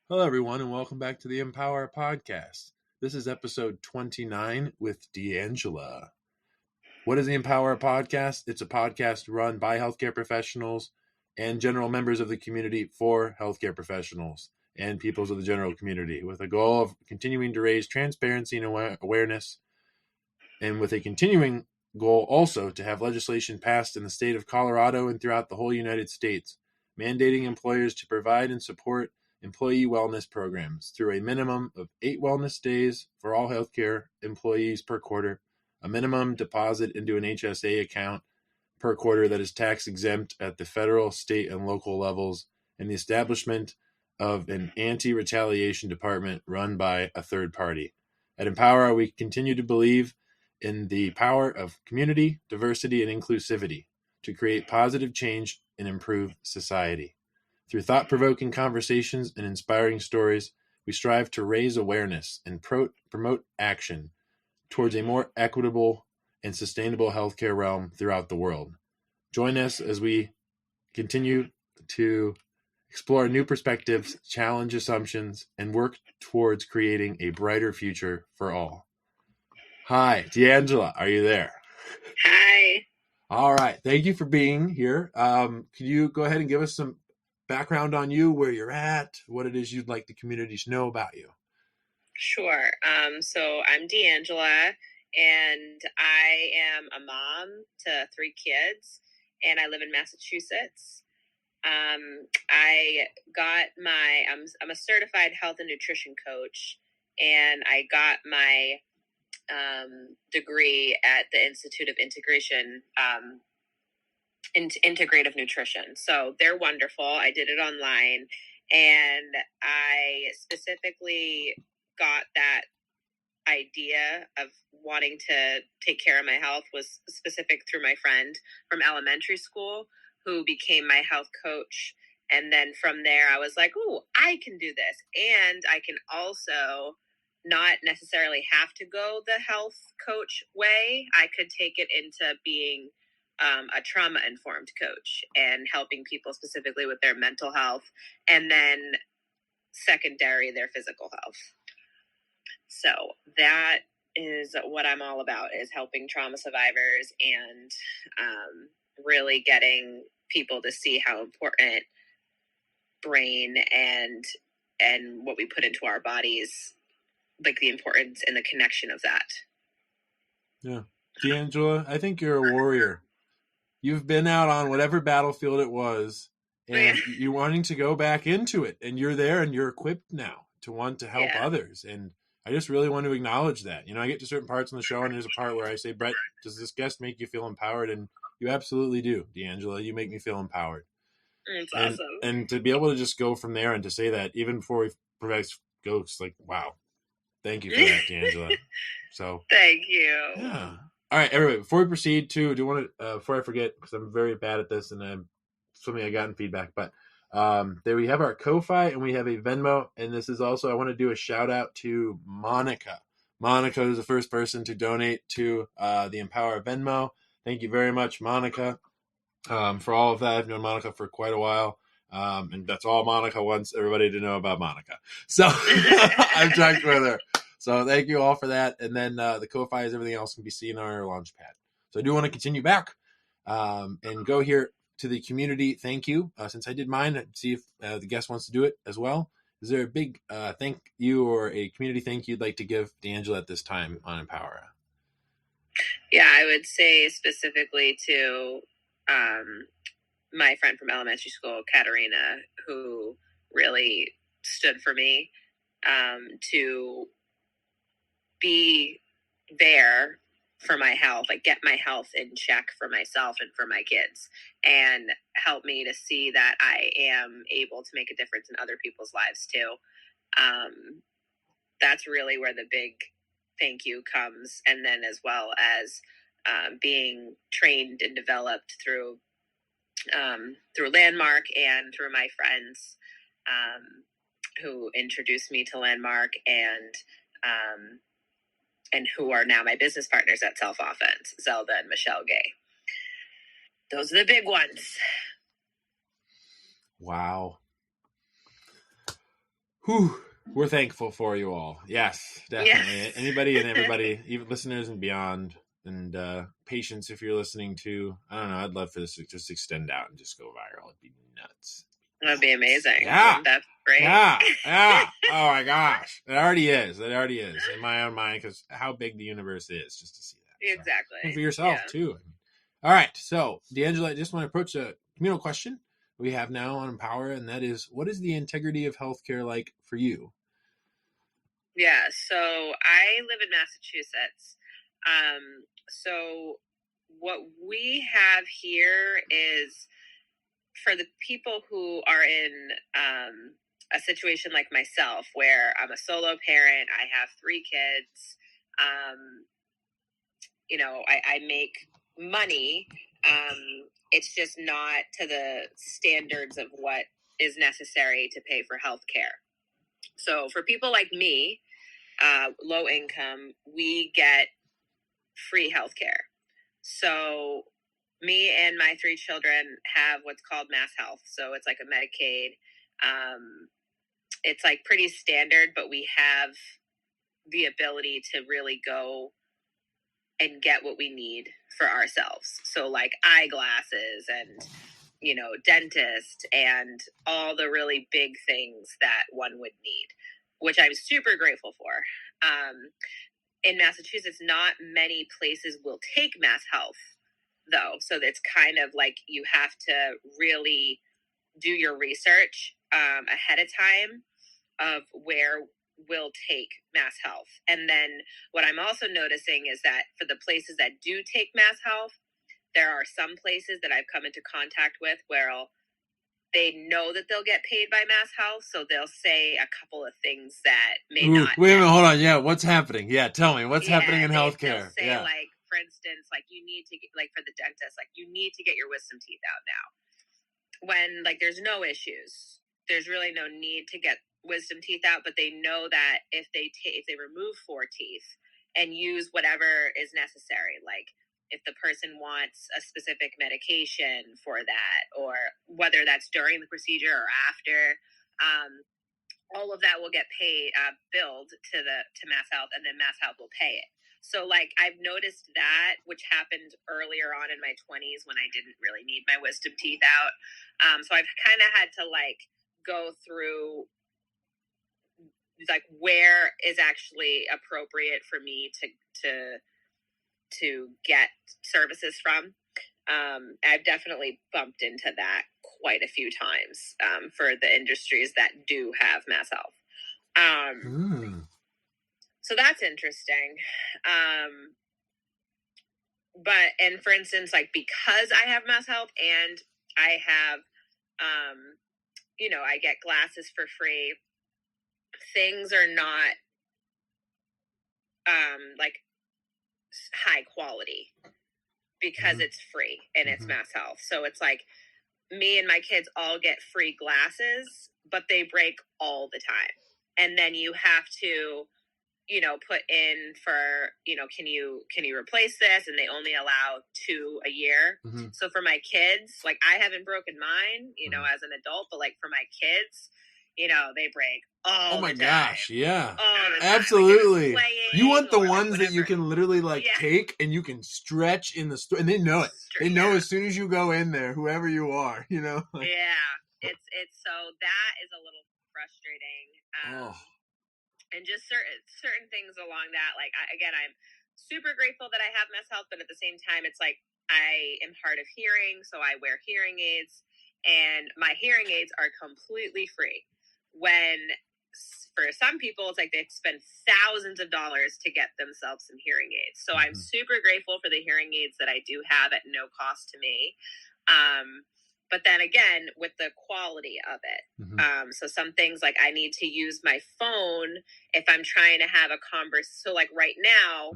Hello, everyone, and welcome back to the Empower Podcast. This is episode 29 with D'Angela. What is the Empower Podcast? It's a podcast run by healthcare professionals and general members of the community for healthcare professionals and peoples of the general community, with a goal of continuing to raise transparency and awareness, and with a continuing goal also to have legislation passed in the state of Colorado and throughout the whole United States, mandating employers to provide and support employee wellness programs through a minimum of 8 wellness days for all healthcare employees per quarter, a minimum deposit into an HSA account per quarter that is tax exempt at the federal, state, and local levels, and the establishment of an anti-retaliation department run by a third party. At Empower, we continue to believe in the power of community, diversity, and inclusivity to create positive change and improve society. Through thought-provoking conversations and inspiring stories, we strive to raise awareness and promote action towards a more equitable and sustainable healthcare realm throughout the world. Join us as we continue to explore new perspectives, challenge assumptions, and work towards creating a brighter future for all. Hi, D'Angela, are you there? Hi. All right, thank you for being here. Could you go ahead and give us some background on you, where you're at, what it is you'd like the community to know about you? Sure. So I'm D'Angela, and I am a mom to 3 kids, and I live in Massachusetts. I'm a certified health and nutrition coach, and I got my degree at the Institute of Integrative Nutrition. So they're wonderful. I did it online, and I specifically got that idea of wanting to take care of my health was specific through my friend from elementary school who became my health coach. And then from there, I was like, oh, I can do this. And I can also not necessarily have to go the health coach way. I could take it into being a trauma-informed coach and helping people specifically with their mental health, and then secondary, their physical health. So that is what I'm all about, is helping trauma survivors and really getting people to see how important brain and what we put into our bodies, like the importance and the connection of that. Yeah. D'Angela, I think you're a warrior. You've been out on whatever battlefield it was, and you're wanting to go back into it, and you're there and you're equipped now to want to help others. And I just really want to acknowledge that. You know, I get to certain parts in the show, and there's a part where I say, Brett, does this guest make you feel empowered? And you absolutely do, D'Angela. You make me feel empowered. It's awesome. And to be able to just go from there and to say that even before we progress, go, it's like, wow. Thank you for that, D'Angela. So thank you. Yeah. All right, everybody. Before we proceed, do you want to? Before I forget, because I'm very bad at this, and I'm something I got in feedback. But there we have our Ko-fi, and we have a Venmo, and this is also I want to do a shout out to Monica. Monica is the first person to donate to the Empower Venmo. Thank you very much, Monica, for all of that. I've known Monica for quite a while. And that's all Monica wants everybody to know about Monica. So I've talked with her. So thank you all for that. And then the Ko-fi is everything else can be seen on our Launchpad. So I do want to continue back and go here to the community. Thank you. Since I did mine, see if the guest wants to do it as well. Is there a big thank you or a community thank you you'd like to give D'Angela at this time on Empower? Yeah, I would say specifically to my friend from elementary school, Katerina, who really stood for me to be there for my health, like get my health in check for myself and for my kids, and help me to see that I am able to make a difference in other people's lives too. That's really where the big thank you comes. And then as well as being trained and developed through Landmark and through my friends who introduced me to Landmark and who are now my business partners at Self Offense, Zelda and Michelle Gay. Those are the big ones. Wow. Whew. We're thankful for you all. Yes, definitely. Yes. Anybody and everybody, even listeners and beyond, and patience if you're listening to. I don't know. I'd love for this to just extend out and just go viral. It'd be nuts. That'd be amazing. Yeah. That's great. Yeah. Yeah. Oh my gosh. It already is. It already is in my own mind, because how big the universe is, just to see that. Exactly. So. And for yourself too. All right. So, D'Angela, I just want to approach a communal question we have now on Empower, and that is, what is the integrity of healthcare like for you? Yeah, so I live in Massachusetts. So what we have here is, for the people who are in a situation like myself, where I'm a solo parent, I have 3 kids, I make money. It's just not to the standards of what is necessary to pay for healthcare. So for people like me, low income, we get free healthcare. So me and my 3 children have what's called Mass Health. So it's like a Medicaid. It's like pretty standard, but we have the ability to really go and get what we need for ourselves. So like eyeglasses and, dentist and all the really big things that one would need, which I'm super grateful for. In Massachusetts, not many places will take Mass Health, though. So it's kind of like you have to really do your research ahead of time of where will take Mass Health. And then what I'm also noticing is that for the places that do take Mass Health, there are some places that I've come into contact with where they know that they'll get paid by Mass Health, so they'll say a couple of things that may not. Wait a minute, hold on. Yeah, what's happening? Yeah, tell me what's happening in healthcare. They'll say, like, for instance, like you need to get, like for the dentist, like you need to get your wisdom teeth out now. When like there's no issues, there's really no need to get wisdom teeth out, but they know that if they remove 4 teeth and use whatever is necessary, like if the person wants a specific medication for that, or whether that's during the procedure or after, all of that will get paid, billed to Mass Health, and then Mass Health will pay it. So like I've noticed that, which happened earlier on in my 20s when I didn't really need my wisdom teeth out. So I've kind of had to like go through like where is actually appropriate for me to get services from. I've definitely bumped into that quite a few times for the industries that do have Mass Health. So that's interesting. And for instance, like because I have Mass Health and I have, I get glasses for free, things are not like high quality because it's free and it's Mass Health. So it's like me and my kids all get free glasses, but they break all the time. And then you have to, put in for, can you replace this? And they only allow 2 a year. So for my kids, like I haven't broken mine, as an adult, but like for my kids, they break all the time. Gosh, yeah. Absolutely. Like you want the ones that you can literally take and you can stretch in the store, and they know it. They know as soon as you go in there, whoever you are, Like, it's so that is a little frustrating. And just certain things along that. Like I'm super grateful that I have Mass Health, but at the same time, it's like I am hard of hearing, so I wear hearing aids, and my hearing aids are completely free. When for some people, it's like they spend thousands of dollars to get themselves some hearing aids. So I'm super grateful for the hearing aids that I do have at no cost to me. But then again, with the quality of it. So some things like I need to use my phone if I'm trying to have a conversation. So like right now,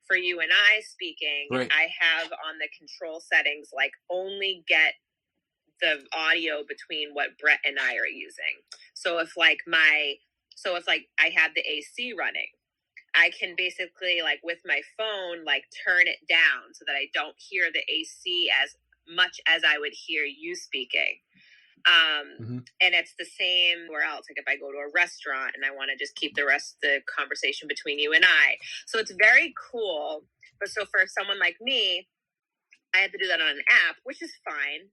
for you and I speaking, I have on the control settings, like only get the audio between what Brett and I are using. So if I have the AC running, I can basically like with my phone, like turn it down so that I don't hear the AC as much as I would hear you speaking. And it's the same where else. Like if I go to a restaurant and I want to just keep the conversation between you and I. So it's very cool. But so for someone like me, I had to do that on an app, which is fine,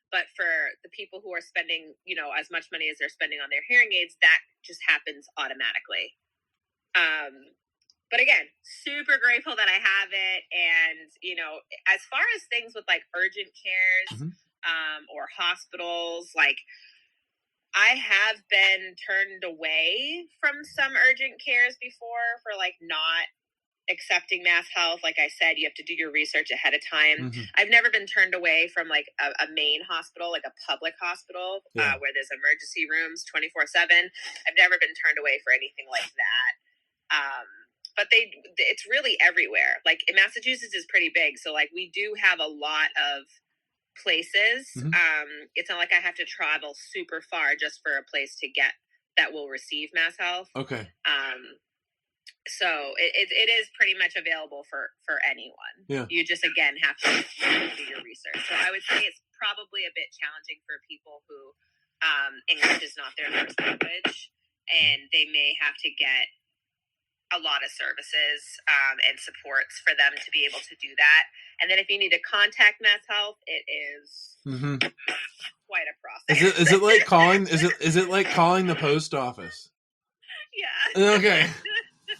but for the people who are spending, as much money as they're spending on their hearing aids, that just happens automatically. But again, super grateful that I have it. And, as far as things with like urgent cares, or hospitals, like I have been turned away from some urgent cares before for like not accepting MassHealth. Like I said, you have to do your research ahead of time. I've never been turned away from like a main hospital, like a public hospital, where there's emergency rooms 24/7. I've never been turned away for anything like that. But it's really everywhere. Like in Massachusetts is pretty big. So like we do have a lot of places. It's not like I have to travel super far just for a place to get that will receive MassHealth. Okay. So it is pretty much available for anyone. Yeah. You just, again, have to do your research. So I would say it's probably a bit challenging for people who English is not their first language, and they may have to get a lot of services and supports for them to be able to do that. And then if you need to contact MassHealth, it is quite a process. Is it like calling? Is it like calling the post office? Yeah. Okay.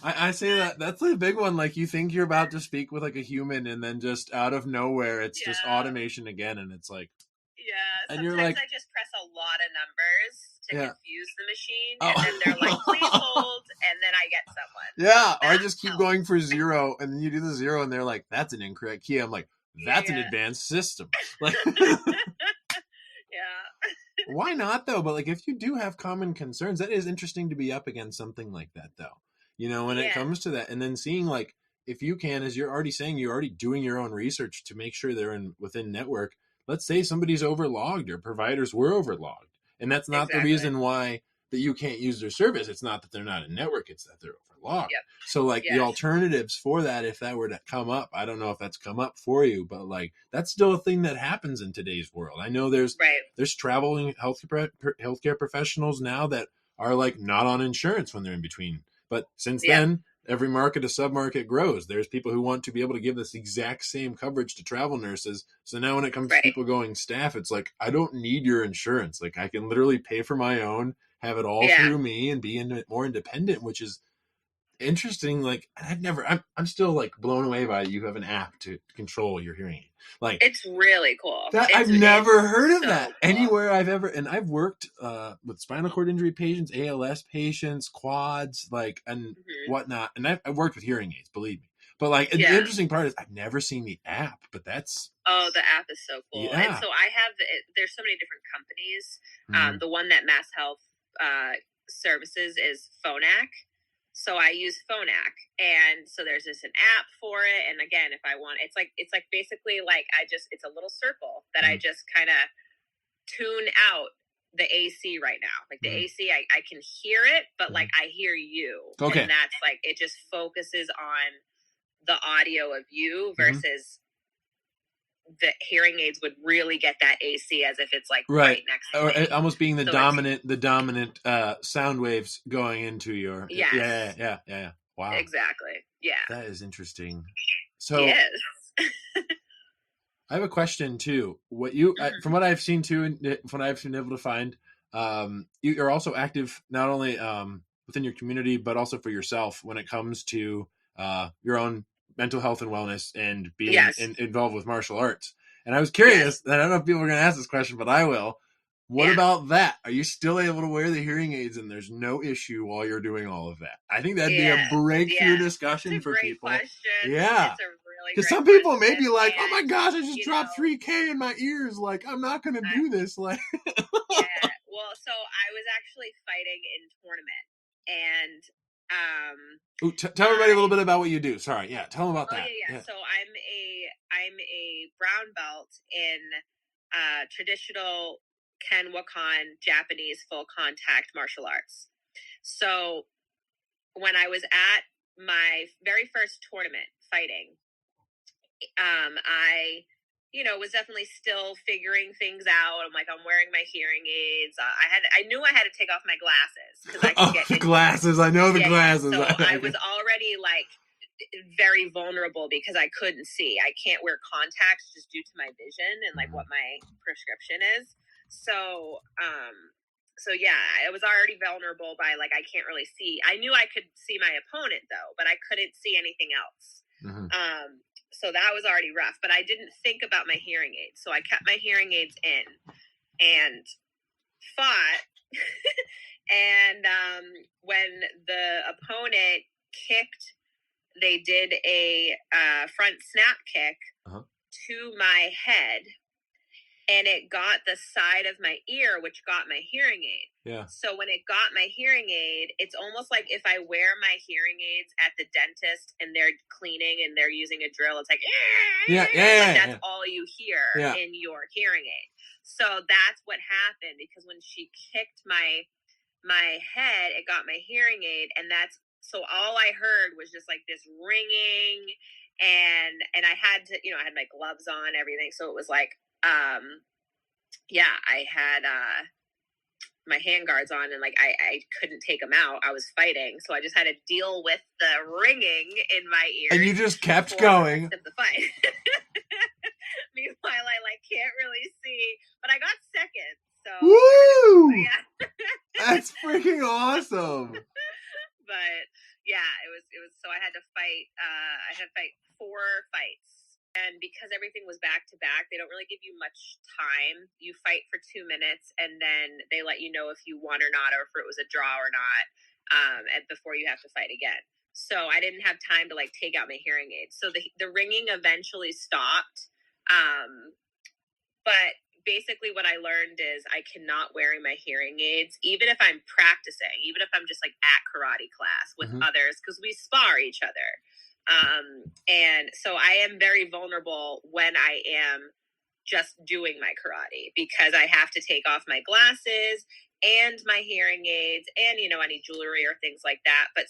I say that's a big one. Like you think you're about to speak with like a human, and then just out of nowhere, it's just automation again, and it's like, and you're like, I just press a lot of numbers to confuse the machine, and then they're like, please hold, and then I get someone. Yeah, or I just keep going for 0, and then you do the 0, and they're like, that's an incorrect key. I'm like, that's an advanced system. Like, why not though? But like, if you do have common concerns, that is interesting to be up against something like that, though. When it comes to that, and then seeing like, if you can, as you're already saying, you're already doing your own research to make sure they're within network. Let's say somebody's overlogged or providers were overlogged, and that's not the reason why that you can't use their service. It's not that they're not in network; it's that they're overlogged. So like the alternatives for that, if that were to come up, I don't know if that's come up for you, but like that's still a thing that happens in today's world. I know there's traveling healthcare professionals now that are like not on insurance when they're in between. But since then, every market, a sub-market grows. There's people who want to be able to give this exact same coverage to travel nurses. So now when it comes to people going staff, it's like, I don't need your insurance. Like I can literally pay for my own, have it all through me, and be more independent, which is interesting. Like I'm still like blown away by you have an app to control your hearing aid. Like it's really cool. I've never heard of that anywhere I've ever, and I've worked with spinal cord injury patients, ALS patients, quads, like, and whatnot. And I've worked with hearing aids, believe me. But like the interesting part is I've never seen the app, but that's the app is so cool. And so I have there's so many different companies. The one that MassHealth services is Phonak. So I use Phonak, and so there's an app for it. And again, if I want, it's like basically like it's a little circle that I just kind of tune out the AC right now. Like the AC, I can hear it, but like I hear you. Okay. And that's like, it just focuses on the audio of you versus the hearing aids would really get that AC as if it's like right next to me. Or almost being the dominant sound waves going into your yeah. Wow. Exactly. Yeah. That is interesting. So yes. I have a question too. From what I've seen too, and from what I've been able to find, you're also active not only within your community but also for yourself when it comes to your own mental health and wellness and being involved with martial arts. And I was curious, and I don't know if people are going to ask this question, but I will. What about that? Are you still able to wear the hearing aids and there's no issue while you're doing all of that? I think that'd be a breakthrough discussion for people. Question. Yeah. It's a really because some people may be like, oh my gosh, I just dropped $3,000 in my ears. Like, I'm not going to do this. Like, Well, so I was actually fighting in tournament, and tell everybody a little bit about what you do. Sorry, tell them about that. Yeah. So I'm a brown belt in traditional Kenwakan Japanese full contact martial arts. So when I was at my very first tournament fighting, I was definitely still figuring things out. I'm like, I'm wearing my hearing aids. I knew I had to take off my glasses because I could get the glasses. I know the glasses. So I was already like very vulnerable because I couldn't see. I can't wear contacts just due to my vision and like what my prescription is. So yeah, I was already vulnerable by like I can't really see. I knew I could see my opponent though, but I couldn't see anything else. So that was already rough, but I didn't think about my hearing aids. So I kept my hearing aids in and fought. And when the opponent kicked, they did a front snap kick to my head, and it got the side of my ear, which got my hearing aid. Yeah. So when it got my hearing aid, it's almost like if I wear my hearing aids at the dentist and they're cleaning and they're using a drill, it's like, that's all you hear in your hearing aid. So that's what happened, because when she kicked my head, it got my hearing aid, and so all I heard was just like this ringing, and I had to, I had my gloves on, everything. So it was like, I had my handguards on, and like I couldn't take them out. I was fighting, so I just had to deal with the ringing in my ears. And you just kept going. The rest of the fight. Meanwhile, I like can't really see, but I got second. So woo! That's freaking awesome. But yeah, it was. So I had to fight. I had to fight 4 fights. And because everything was back to back, they don't really give you much time. You fight for 2 minutes, and then they let you know if you won or not, or if it was a draw or not, and before you have to fight again. So I didn't have time to like take out my hearing aids. So the ringing eventually stopped. But basically what I learned is I cannot wear my hearing aids, even if I'm practicing, even if I'm just like at karate class with others, because we spar each other. And so I am very vulnerable when I am just doing my karate, because I have to take off my glasses and my hearing aids and, any jewelry or things like that. But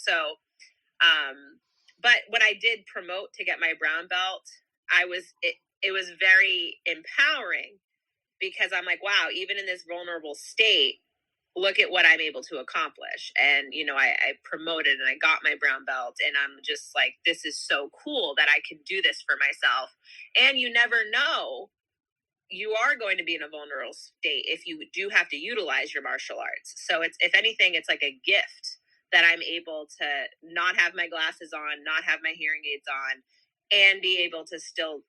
but when I did promote to get my brown belt, it was very empowering, because I'm like, wow, even in this vulnerable state, look at what I'm able to accomplish. And, I promoted and I got my brown belt, and I'm just like, this is so cool that I can do this for myself. And you never know, you are going to be in a vulnerable state if you do have to utilize your martial arts. So it's, if anything, it's like a gift that I'm able to not have my glasses on, not have my hearing aids on, and be able to still,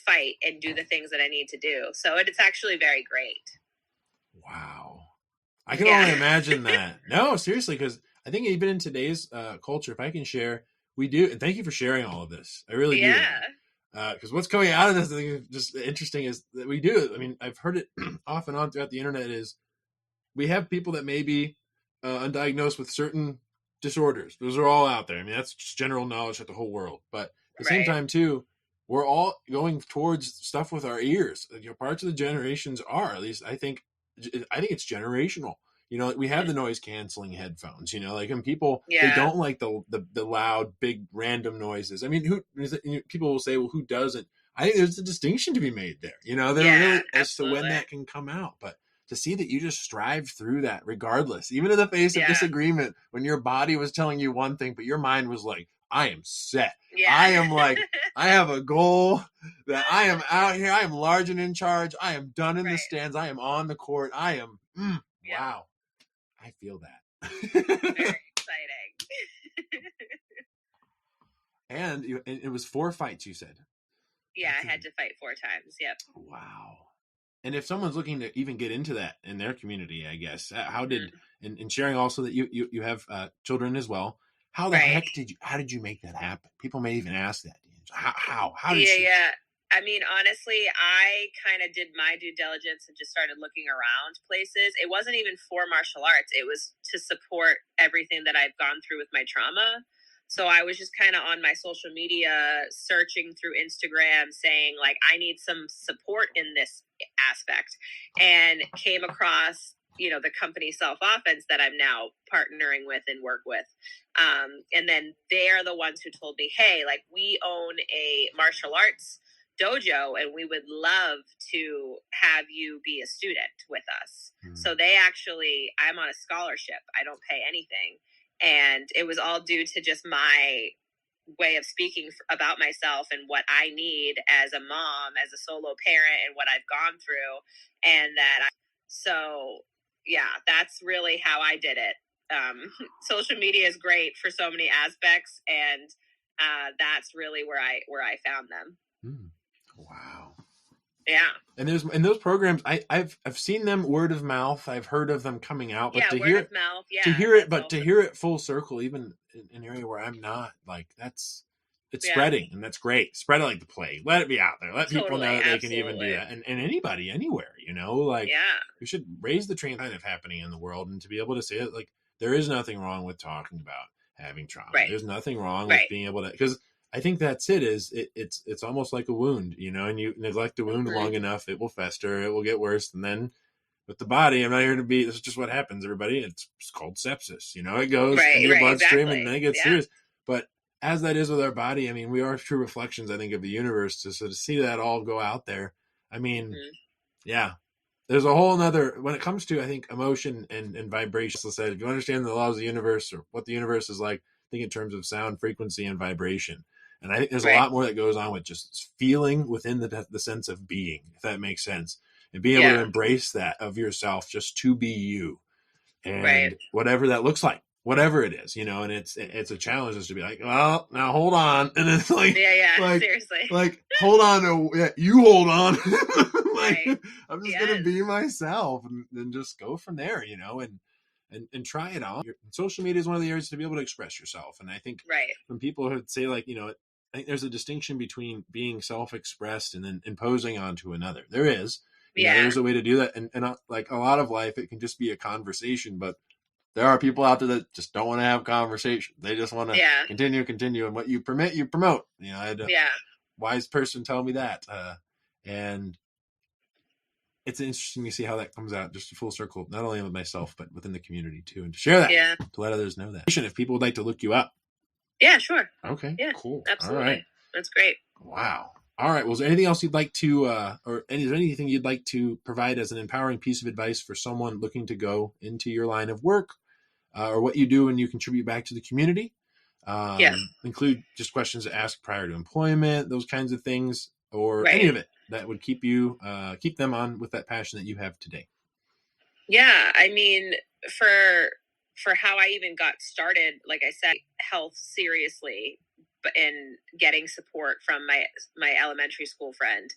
fight and do the things that I need to do. So it's actually very great. Wow. I can only imagine that. No, seriously, because I think even in today's culture, if I can share, we do. And thank you for sharing all of this. I really do. Because what's coming out of this, I think, just interesting is that we do. I mean, I've heard it off and on throughout the internet, is we have people that may be undiagnosed with certain disorders. Those are all out there. I mean, that's just general knowledge at the whole world. But at the same time, too, we're all going towards stuff with our ears. Parts of the generations are, at least I think it's generational. We have the noise canceling headphones, like, and people, they don't like the loud, big, random noises. I mean, people will say, well, who doesn't? I think there's a distinction to be made there, really, as to when that can come out. But to see that you just strived through that regardless, even in the face of disagreement, when your body was telling you one thing, but your mind was like, I am set. I am like, I have a goal, that I am out here. I am large and in charge. I am done in the stands. I am on the court. I am, wow. I feel that. Very exciting. And it was 4 fights, you said? Yeah, I had to fight 4 times. Yep. Wow. And if someone's looking to even get into that in their community, I guess, how did, and sharing also that you have children as well, how the heck how did you make that happen? People may even ask that. How did you? Yeah. I mean, honestly, I kind of did my due diligence and just started looking around places. It wasn't even for martial arts. It was to support everything that I've gone through with my trauma. So I was just kind of on my social media, searching through Instagram, saying like, I need some support in this aspect, and came across, the company Self Offense that I'm now partnering with and work with. And then they're the ones who told me, hey, like, we own a martial arts dojo, and we would love to have you be a student with us. Mm. So I'm on a scholarship. I don't pay anything. And it was all due to just my way of speaking about myself and what I need as a mom, as a solo parent, and what I've gone through. And so yeah, that's really how I did it. Social media is great for so many aspects, and that's really where I found them. Wow. Yeah. And those programs, I've seen them word of mouth. I've heard of them coming out, but to hear it full circle, even in an area where I'm not, like, it's spreading, and that's great. Spread it like the plague. Let it be out there. Let people know that they can even do that. And anybody, anywhere, like, we should raise the train of happening in the world, and to be able to say it, like, there is nothing wrong with talking about having trauma. Right. There's nothing wrong with being able to, because I think that's it. It's almost like a wound, and you neglect a wound long enough, it will fester, it will get worse, and then with the body, I'm not here to be. This is just what happens, everybody. It's called sepsis. It goes into your bloodstream, and then it gets serious. But as that is with our body, I mean, we are true reflections, I think, of the universe. So to see that all go out there, I mean, yeah. There's a whole nother, when it comes to, I think, emotion and vibration. So said, if you understand the laws of the universe, or what the universe is like, think in terms of sound, frequency, and vibration. And I think there's a lot more that goes on with just feeling within the sense of being, if that makes sense. And being able to embrace that of yourself, just to be you. And whatever that looks like, whatever it is, and it's a challenge, is to be like, well, now hold on. And it's like, seriously. Like, hold on. You hold on. I'm just going to be myself and just go from there, and try it on. Social media is one of the areas to be able to express yourself. And I think when people would say, like, I think there's a distinction between being self-expressed and then imposing onto another. There is. There's a way to do that. And like a lot of life, it can just be a conversation, but there are people out there that just don't want to have conversation. They just want to continue. And what you permit, you promote. I had a wise person tell me that. And it's interesting to see how that comes out, just a full circle, not only with myself, but within the community too. And to share that, to let others know that. If people would like to look you up. Yeah, sure. Okay, yeah, cool. Absolutely. All right. That's great. Wow. All right. Well, is there anything else you'd like to, is there anything you'd like to provide as an empowering piece of advice for someone looking to go into your line of work, or what you do and you contribute back to the community? Include just questions to ask prior to employment, those kinds of things, or any of it that would keep them on with that passion that you have today. Yeah. I mean, for how I even got started, like I said, health seriously, and getting support from my elementary school friend,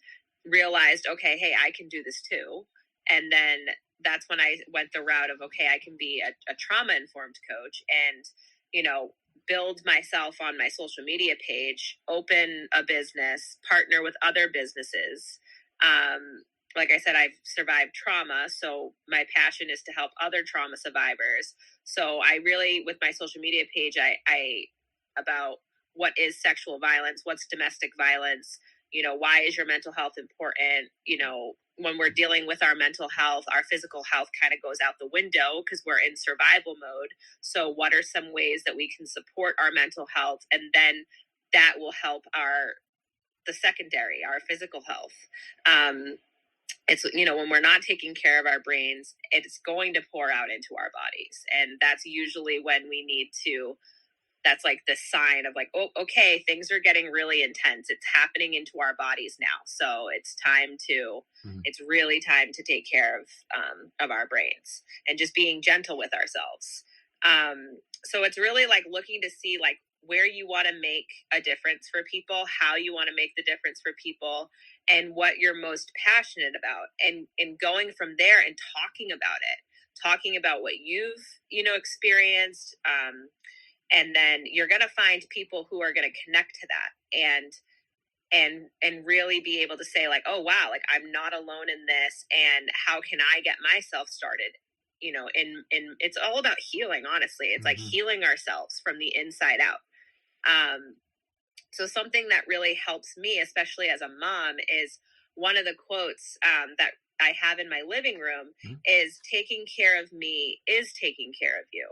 realized, okay, hey, I can do this too. And then that's when I went the route of, okay, I can be a trauma-informed coach and, build myself on my social media page, open a business, partner with other businesses. Like I said, I've survived trauma, so my passion is to help other trauma survivors. So I really, with my social media page, I about what is sexual violence, what's domestic violence, why is your mental health important? When we're dealing with our mental health, our physical health kind of goes out the window because we're in survival mode. So what are some ways that we can support our mental health? And then that will help the secondary, our physical health. It's, when we're not taking care of our brains, it's going to pour out into our bodies. And that's usually when we need to, that's like the sign of like, oh, okay, things are getting really intense. It's happening into our bodies now. So it's it's really time to take care of our brains and just being gentle with ourselves. So it's really like looking to see like where you want to make a difference for people, how you want to make the difference for people, and what you're most passionate about, and going from there and talking about what you've, experienced. And then you're going to find people who are going to connect to that and really be able to say like, oh, wow, like I'm not alone in this. And how can I get myself started? In it's all about healing. Honestly, it's like healing ourselves from the inside out. So something that really helps me, especially as a mom, is one of the quotes that I have in my living room is taking care of me is taking care of you.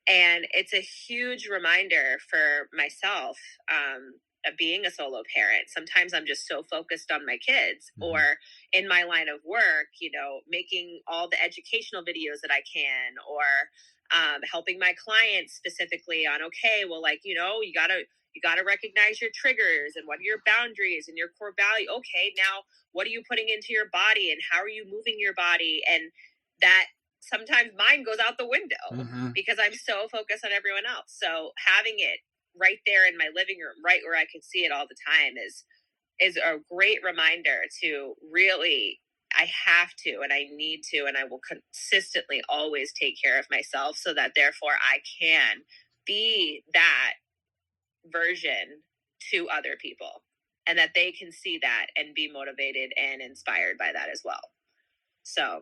And it's a huge reminder for myself, being a solo parent, sometimes I'm just so focused on my kids, or in my line of work, making all the educational videos that I can, or helping my clients specifically on, okay, well, you gotta recognize your triggers and what are your boundaries and your core value. Okay, now what are you putting into your body and how are you moving your body? And that sometimes mine goes out the window because I'm so focused on everyone else. So having it right there in my living room, right where I can see it all the time, is a great reminder to really, I have to, and I need to, and I will consistently always take care of myself so that therefore I can be that version to other people, and that they can see that and be motivated and inspired by that as well. So,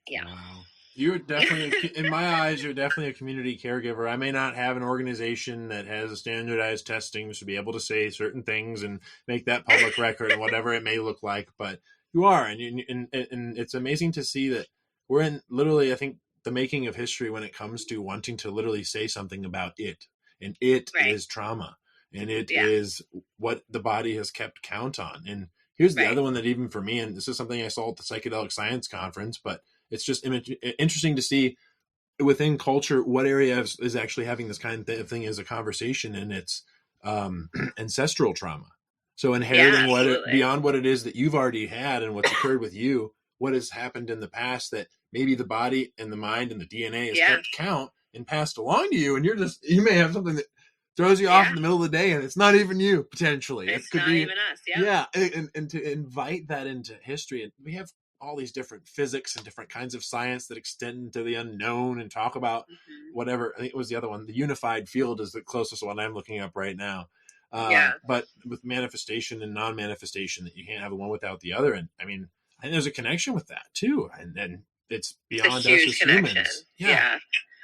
yeah. Wow. You're definitely, in my eyes, you're definitely a community caregiver. I may not have an organization that has a standardized testing to be able to say certain things and make that public record and whatever it may look like, but you are, and it's amazing to see that we're in literally, I think, the making of history when it comes to wanting to literally say something about it, and it is trauma, and it is what the body has kept count on. And here's the other one that even for me, and this is something I saw at the Psychedelic Science Conference, but it's just interesting to see within culture what area is actually having this kind of thing as a conversation, and it's ancestral trauma. So inheriting beyond what it is that you've already had and what's occurred with you, what has happened in the past that maybe the body and the mind and the DNA has kept count and passed along to you, and you may have something that throws you off in the middle of the day, and it's not even you potentially. It could be even us. Yeah, and to invite that into history, and we have all these different physics and different kinds of science that extend into the unknown and talk about whatever. I think it was the other one. The unified field is the closest one I'm looking up right now. But with manifestation and non-manifestation, that you can't have one without the other. And I mean, I think there's a connection with that too. And it's beyond us as humans. Yeah.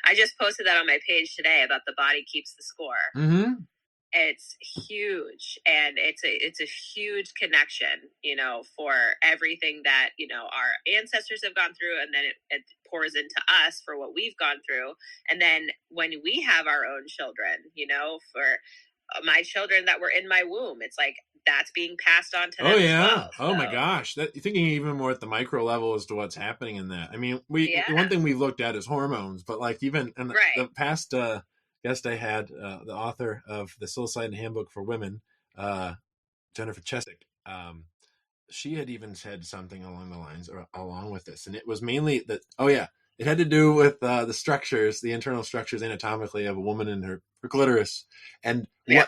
I just posted that on my page today about the body keeps the score. It's huge, and it's a huge connection, for everything that, our ancestors have gone through, and then it pours into us for what we've gone through. And then when we have our own children, for my children that were in my womb, it's like that's being passed on to them as well. Oh my gosh. Thinking even more at the micro level as to what's happening in that. I mean, one thing we've looked at is hormones, but like even in the past guest I had, the author of the Psilocybin Handbook for Women, Jennifer Cheswick, she had even said something along the lines along with this, and it was mainly that it had to do with the structures, the internal structures anatomically of a woman in her clitoris, and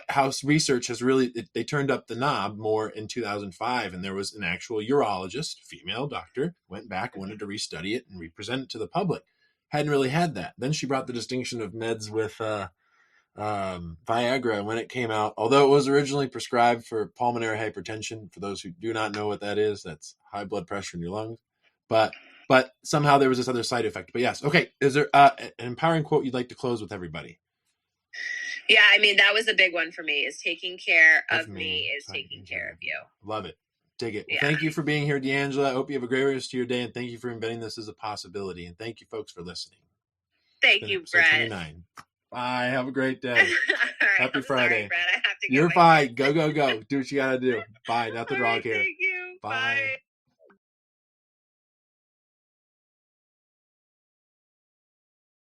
how research has really they turned up the knob more in 2005, and there was an actual urologist, female doctor, went back, wanted to restudy it and represent it to the public. Hadn't really had that. Then she brought the distinction of meds with Viagra when it came out, although it was originally prescribed for pulmonary hypertension. For those who do not know what that is, that's high blood pressure in your lungs. But somehow there was this other side effect. But yes, okay. Is there an empowering quote you'd like to close with everybody? Yeah, I mean, that was a big one for me, is taking care of me is taking care of you. Love it. Dig it. Well, thank you for being here, D'Angela. I hope you have a great rest of your day, and thank you for embedding this as a possibility. And thank you, folks, for listening. Thank you, Brett. 29. Bye. Have a great day. Right, Happy Friday. Sorry, Brett. I have to You're fine. Go. Do what you got to do. Bye. Nothing wrong here. Thank you. Bye.